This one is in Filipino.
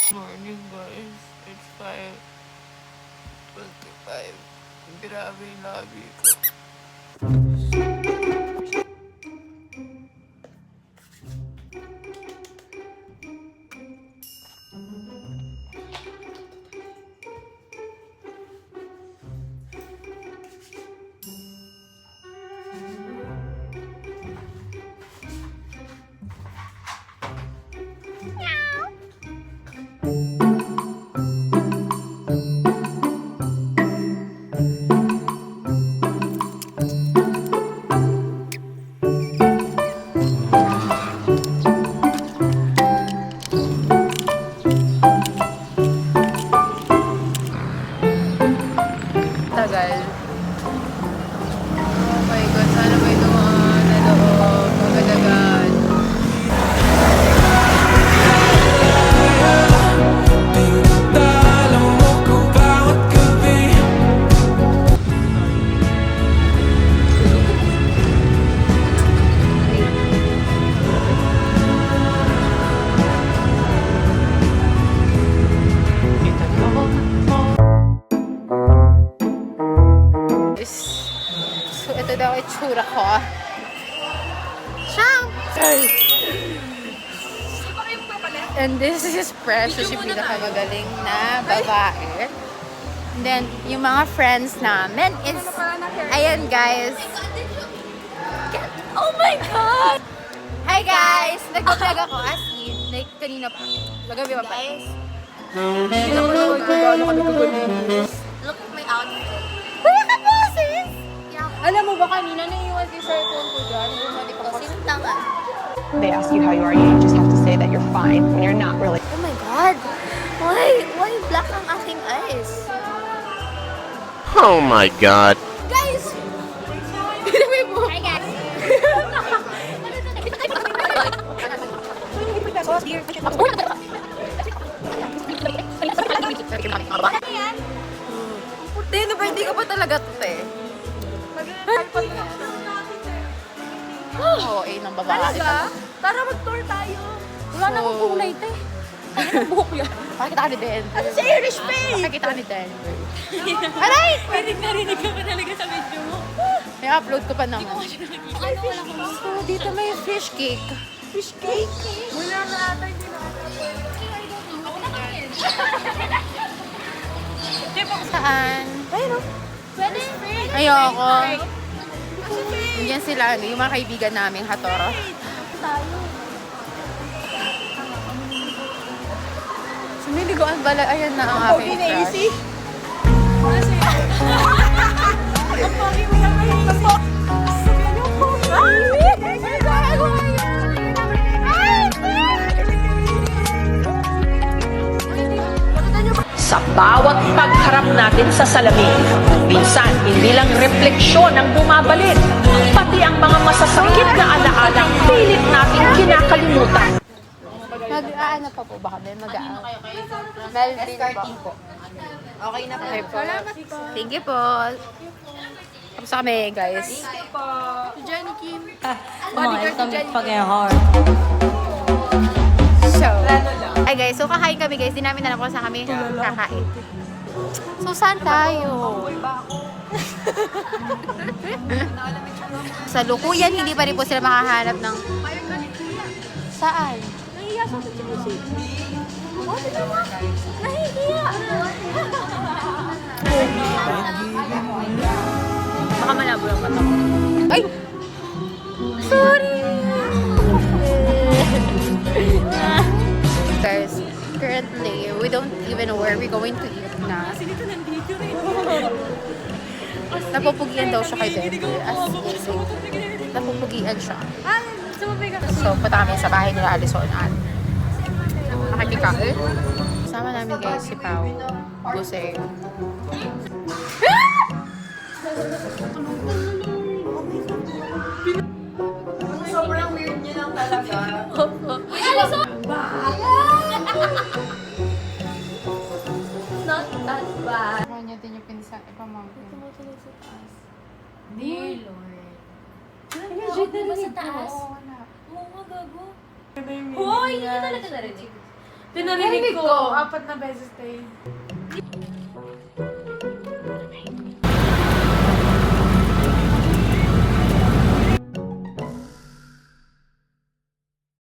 Morning guys, it's 5:25. Grabe yung labi ko. Tagal. Oh my God, sana may dumaan na loob. Agad-agad. So, ito daw ay tsura ko. Siyang! Sorry. And this is Precious, yung pinakamagaling na babae. And then, yung mga friends namin is, ayan guys. Oh my God! Hi guys! Nag-vlog ako as in, like kanina pa. Magabi pa pa. Look at my outfit. Wala ka boses! Alam mo ba kanina naiiwan yung cellphone ko dyan? Bumalik ako. Sinuntangan. They ask you how you are, you just have to say that you're fine when you're not really. Oh my God! Why black ang aking eyes? Oh my God. Guys! Hi guys! Puti, na ba hindi ka pa talaga tute? Oo, ng babae. Talaga? Tara mag-tour tayo. Wala na akong kulay, te. Ano buhok yan? Pakita ka ni Denver. Ano sa Irish face? Pakita ka ni Denver. Aray! Narinig ka pa talaga sa video mo. May upload ko pa naman. Ay, fish cake. So, dito may fish cake. Fish cake? Wala na ata, hindi na ata. Ako na kami. Saan? Ayun o. Pwede. Ayoko. Yan sila, yung mga kaibigan namin, Hatoro. Tayo. Sumiliguan pala, ayan na ang aking crush. Ang pogi mo yung mahirap po. Sa bawat pagharap natin sa salamin, minsan hindi lang refleksyon ang bumabalik, pati ang mga masasakit na alaalang pilit nating kinakalimutan. Mag-aano pa po ba kami? Mag-aano? Melvin po. Okay na po. Salamat po. Thank you po. Tapos kami, guys. Jenny Kim. Bodyguard ni Jenny. So, ay guys, so kakain kami guys. Di namin alam kung saan kami kakain. So, saan tayo? Sa Lukuyan, hindi pa rin po sila makahanap ng... Saan? Nahiya sa si Nahihiya. Baka malabo yung mata ko. Ay! Sorry! Guys, currently, we don't even know where we're going to eat na. Napupugian daw siya kay Denver. As in, napupugian siya. So, punta kami sa bahay nila Alison at nakikikain. Kasama namin guys si Pao, Buseng. Sobrang weird niya lang talaga. Not that bad. Kanya din yung pinsa, ipamangkin. Tumutuloy sa taas. Dear Lord. Legit na ba sa taas? Oo, wala. Oo nga, gago. Hoy, hindi talaga narinig. Tinarinig ko. 4 na beses tayo.